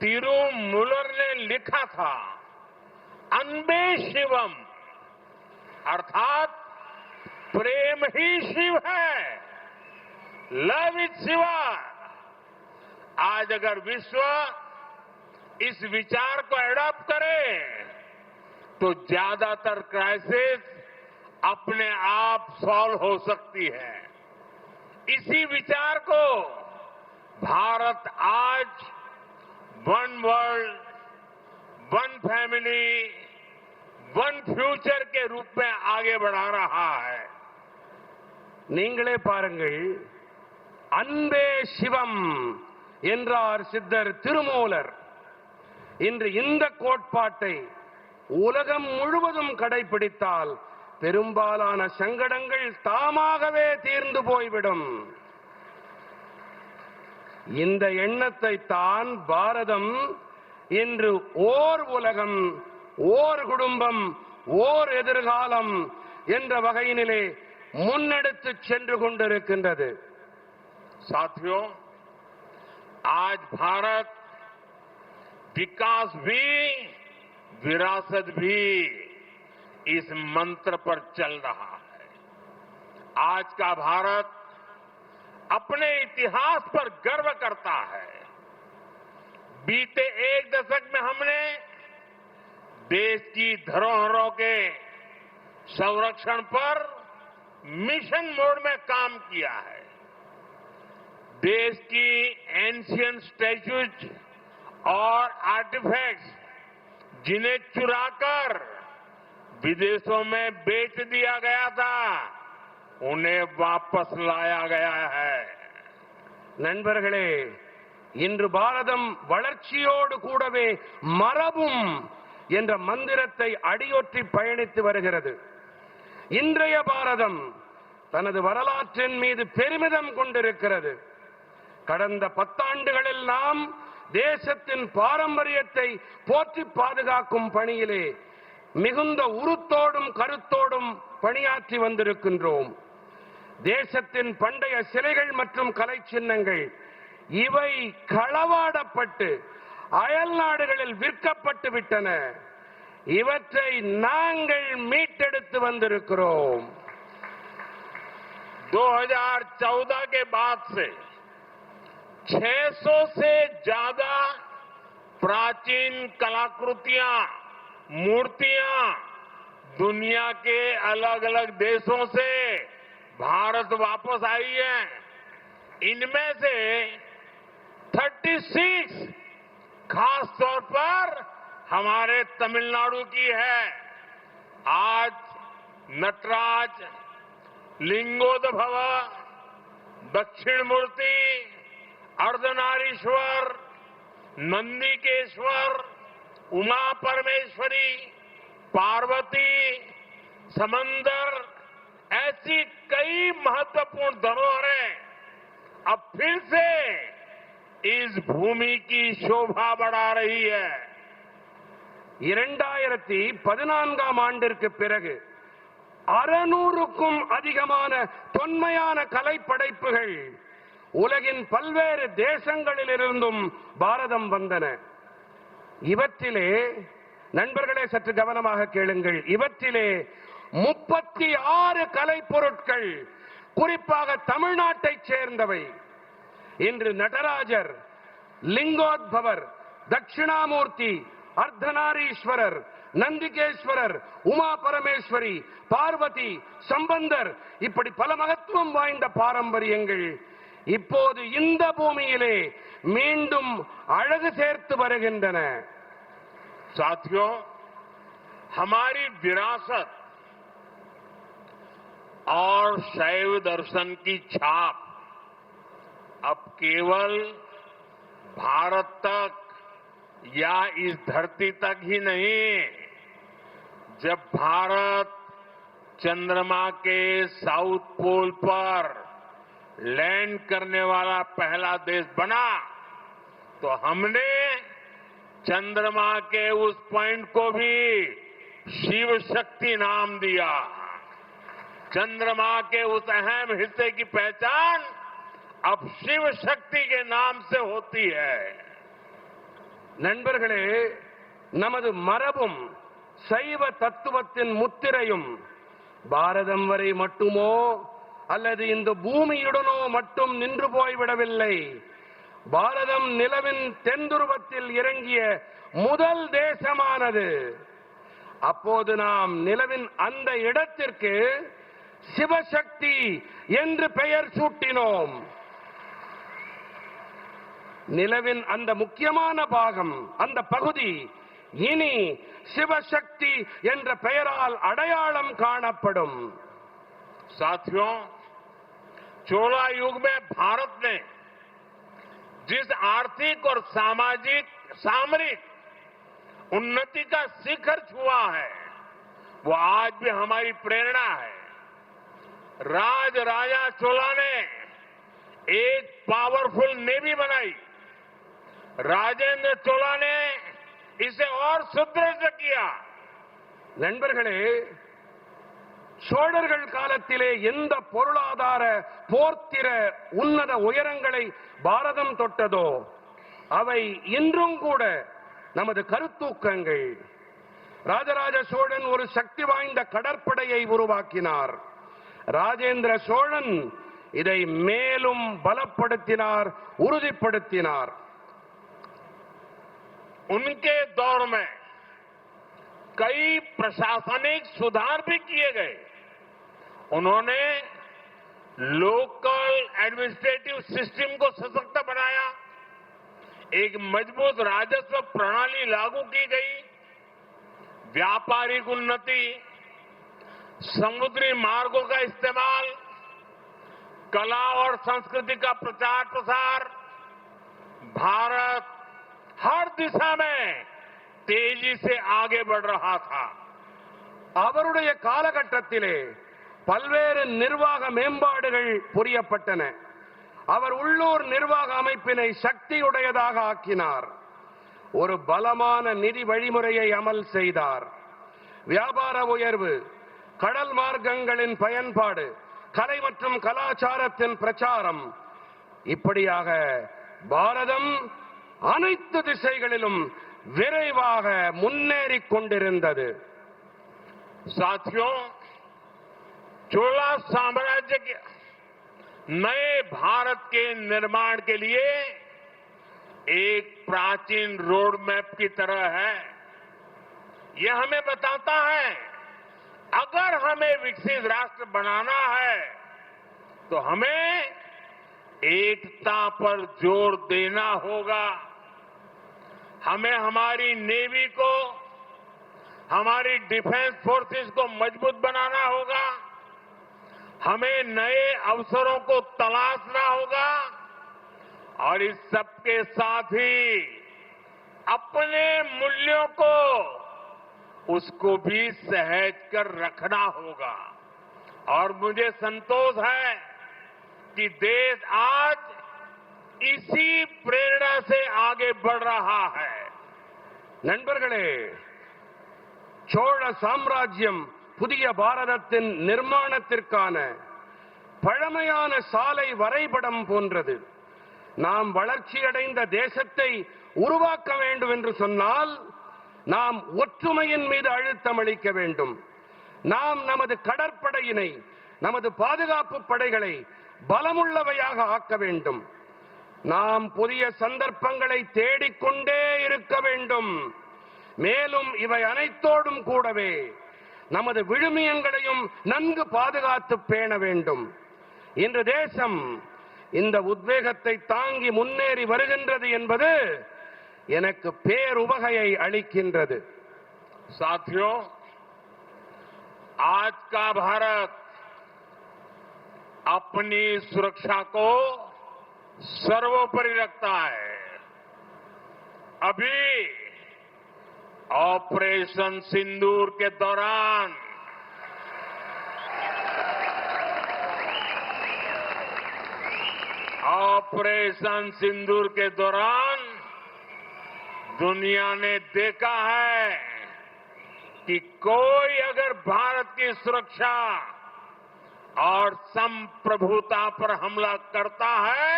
तिरुमूलर ने लिखा था, अनबे शिवम, अर्थात प्रेम ही शिव है, लव इज शिवा। आज अगर विश्व इस विचार को एडॉप्ट करे तो ज्यादातर क्राइसिस अपने आप सॉल्व हो सकती है। इसी विचार को भारत आज one world, one family, one future के रूप में आगे बढ़ा रहा है। நீங்களே பாருங்கள், அன்பே சிவம் என்றார் சித்தர் திருமூலர். இன்று இந்த கோட்பாட்டை உலகம் முழுவதும் கடைபிடித்தால் பெரும்பாலான சங்கடங்கள் தாமாகவே தீர்ந்து போய்விடும். இந்த எண்ணத்தை தான் பாரதம் இன்று ஓர் உலகம், ஓர் குடும்பம், ஓர் எதிர்காலம் என்ற வகையினிலே முன்னெடுத்து சென்று கொண்டிருக்கின்றது. साथियों, आज भारत विकास भी, विरासत भी इस मंत्र पर चल रहा है। आज का भारत अपने इतिहास पर गर्व करता है। बीते एक दशक में हमने देश की धरोहरों के संरक्षण पर मिशन मोड में काम किया है। देश की एंशियंट स्टैच्यूज और आर्टिफैक्ट्स जिन्हें चुराकर विदेशों में बेच दिया गया था, उन्हें वापस लाया गया है। நண்பர்களே, இன்று பாரதம் வளர்ச்சியோடு கூடவே மரபும் என்ற மந்திரத்தை அடியொற்றி பயணித்து வருகிறது. இன்றைய பாரதம் தனது வரலாற்றின் மீது பெருமிதம் கொண்டிருக்கிறது. கடந்த 10 ஆண்டுகளில் நாம் தேசத்தின் பாரம்பரியத்தை போற்றி பாதுகாக்கும் பணியிலே மிகுந்த உறுத்தோடும் கருத்தோடும் பணியாற்றி வந்திருக்கின்றோம். தேசத்தின் பண்டைய சிலைகள் மற்றும் கலை சின்னங்கள் இவை களவாடப்பட்டு அயல் நாடுகளில் விற்கப்பட்டு விட்டன. இவற்றை நாங்கள் மீட்டெடுத்து வந்திருக்கிறோம். 2014 के बाद से 600 से ज्यादा प्राचीन कलाकृतियां, मूर्तियां दुनिया के अलग अलग देशों से भारत वापस आई हैं। इनमें से 36 खास तौर पर हमारे तमिलनाडु की है। आज नटराज, लिंगोद्भव, दक्षिण मूर्ति, अर्धनारीश्वर, नंदिकेश्वर, उमा परमेश्वरी, पार्वती, समंदर, ऐसी कई महत्वपूर्ण धरोहरें अब फिर से इस भूमि की शोभा बढ़ा रही है। 2014ஆம் ஆண்டிற்கு பிறகு 600க்கும் அதிகமான தொன்மையான கலைப்படைப்புகள் உலகின் பல்வேறு தேசங்களிலிருந்தும் பாரதம் வந்தன. இவற்றிலே நண்பர்களே சற்று கவனமாக கேளுங்கள், இவற்றிலே 36 கலைப்பொருட்கள் குறிப்பாக தமிழ்நாட்டைச் சேர்ந்தவை. இன்று நடராஜர், லிங்கோத்பவர், தட்சிணாமூர்த்தி, அர்த்தநாரீஸ்வரர், நந்திகேஸ்வரர், உமா பரமேஸ்வரி, பார்வதி, சம்பந்தர், இப்படி பல மகத்துவம் வாய்ந்த பாரம்பரியங்கள் இப்போது இந்த பூமியிலே மீண்டும் அழகு சேர்த்து வருகின்றன. साथियों, हमारी विरासत और शैव दर्शन की छाप अब केवल भारत तक या इस धरती तक ही नहीं, जब भारत चंद्रमा के साउथ पोल पर लैंड करने वाला पहला देश बना, तो हमने चंद्रमा के उस पॉइंट को भी शिव शक्ति नाम दिया। चंद्रमा के उस अहम हिस्से की पहचान अब शिव शक्ति के नाम से होती है। நண்பர்களே, நமது மரபும் சைவ தத்துவத்தின் முத்திரையும் பாரதம் வரை மட்டுமோ அல்லது இந்த பூமியுடனோ மட்டும் நின்று போய்விடவில்லை. பாரதம் நிலவின் தென்துருவத்தில் இறங்கிய முதல் தேசமானது. அப்போது நாம் நிலவின் அந்த இடத்திற்கு சிவசக்தி என்று பெயர் சூட்டினோம். நிலவின் அந்த முக்கியமான பாகம், அந்த பகுதி இனி சிவசக்தி என்ற பெயரால் அடையாளம் காணப்படும். साथियों, चोला युग में भारत ने जिस आर्थिक और सामरिक उन्नति का शिखर छुआ है, वो आज भी हमारी प्रेरणा है। राजा चोला ने एक पावरफुल नेवी बनाई। राजेंद्र चोला ने इसे और सुदृढ़ किया. நண்பர்களே, சோழர்கள் காலத்திலே எந்த பொருளாதார போர்த்திர உன்னத உயரங்களை பாரதம் தொட்டதோ அவை இன்றும் கூட நமது கருத்தூக்கங்கள். ராஜராஜ சோழன் ஒரு சக்தி வாய்ந்த கடற்படையை உருவாக்கினார். ராஜேந்திர சோழன் இதை மேலும் பலப்படுத்தினார், உறுதிப்படுத்தினார். उनके दौर में कई प्रशासनिक सुधार भी किए गए. उन्होंने लोकल एडमिनिस्ट्रेटिव सिस्टम को सशक्त बनाया. एक मजबूत राजस्व प्रणाली लागू की गई. व्यापारिक उन्नति, समुद्री मार्गों का इस्तेमाल, कला और संस्कृति का प्रचार प्रसार. भारत हर दिशा में तेजी से आगे बढ़ रहा था. அவருடைய காலகட்டத்திலே பல்வேறு நிர்வாக மேம்பாடுகள் புரியப்பட்டன. அவர் உள்ளூர் நிர்வாக அமைப்பினை சக்தியுடையதாக ஆக்கினார். ஒரு பலமான நிதி வழிமுறையை அமல் செய்தார். வியாபார உயர்வு, கடல் மார்க்கங்களின் பயன்பாடு, கலை மற்றும் கலாச்சாரத்தின் பிரச்சாரம், இப்படியாக பாரதம் அனைத்து திசைகளிலும் விரைவாக முன்னேறிக் கொண்டிருந்தது. साथियों, चोला साम्राज्य के नए भारत के निर्माण के लिए एक प्राचीन रोड मैप की तरह है. यह हमें बताता है अगर हमें विकसित राष्ट्र बनाना है तो हमें एकता पर जोर देना होगा. हमें हमारी नेवी को, हमारी डिफेंस फोर्सेस को मजबूत बनाना होगा. हमें नए अवसरों को तलाशना होगा और इस सबके साथ ही अपने मूल्यों को, उसको भी सहेज कर रखना होगा. और मुझे संतोष है कि देश आज इसी प्रेरणा से आगे बढ़ रहा है. நண்பர்களே, சோழ சாம்ராஜ்யம் புதிய பாரதத்தின் நிர்மாணத்திற்கான பழமையான சாலை வரைபடம் போன்றது. நாம் வளர்ச்சியடைந்த தேசத்தை உருவாக்க வேண்டும் என்று சொன்னால் நாம் ஒற்றுமையின் மீது அழுத்தம் அளிக்க வேண்டும். நாம் நமது கடற்படையினை, நமது பாதுகாப்பு படைகளை பலமுள்ளவையாக ஆக்க வேண்டும். நாம் புதிய சந்தர்ப்பங்களை தேடிக்கொண்டே இருக்க வேண்டும். மேலும் இவை அனைத்தோடும் கூடவே நமது விழுமியங்களையும் நன்கு பாதுகாத்து பேண வேண்டும். இன்று தேசம் இந்த உத்வேகத்தை தாங்கி முன்னேறி வருகின்றது என்பது எனக்கு பேருவகையை அளிக்கின்றது. साथियों, आज का भारत अपनी सुरक्षा को सर्वोपरि रखता है. अभी ऑपरेशन सिंदूर के दौरान दुनिया ने देखा है कि कोई अगर भारत की सुरक्षा और संप्रभुता पर हमला करता है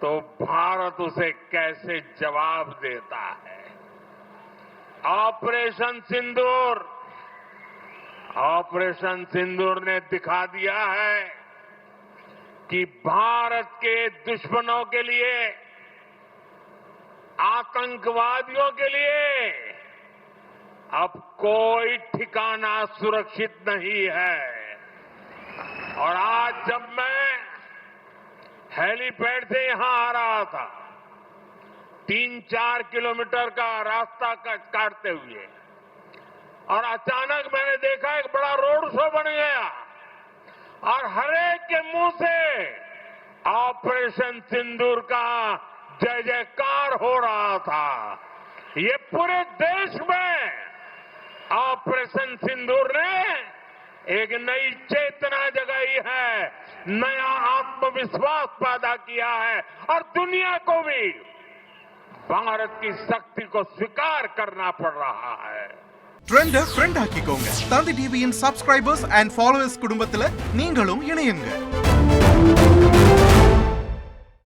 तो भारत उसे कैसे जवाब देता है। ऑपरेशन सिंदूर ने दिखा दिया है कि भारत के दुश्मनों के लिए, आतंकवादियों के लिए अब कोई ठिकाना सुरक्षित नहीं है। और आज जब मैं हेलीपैड से यहां आ रहा था, 3-4 किलोमीटर का रास्ता काटते हुए, और अचानक मैंने देखा एक बड़ा रोड शो बन गया और हर एक के मुंह से ऑपरेशन सिंदूर का जय जयकार हो रहा था। ये पूरे देश में ऑपरेशन सिंदूर ने एक नई चेतना जगाई है, नया आत्मविश्वास पैदा किया है और दुनिया को भी भारत की शक्ति को स्वीकार करना पड़ रहा है। ட்ரெண்ட ஃப்ரெண்ட் ஆக்கிக்கோங்க. தந்தி டிவியின் சப்ஸ்கிரைபர்ஸ் அண்ட் ஃபாலோவர்ஸ் குடும்பத்துல நீங்களும் இணையுங்க.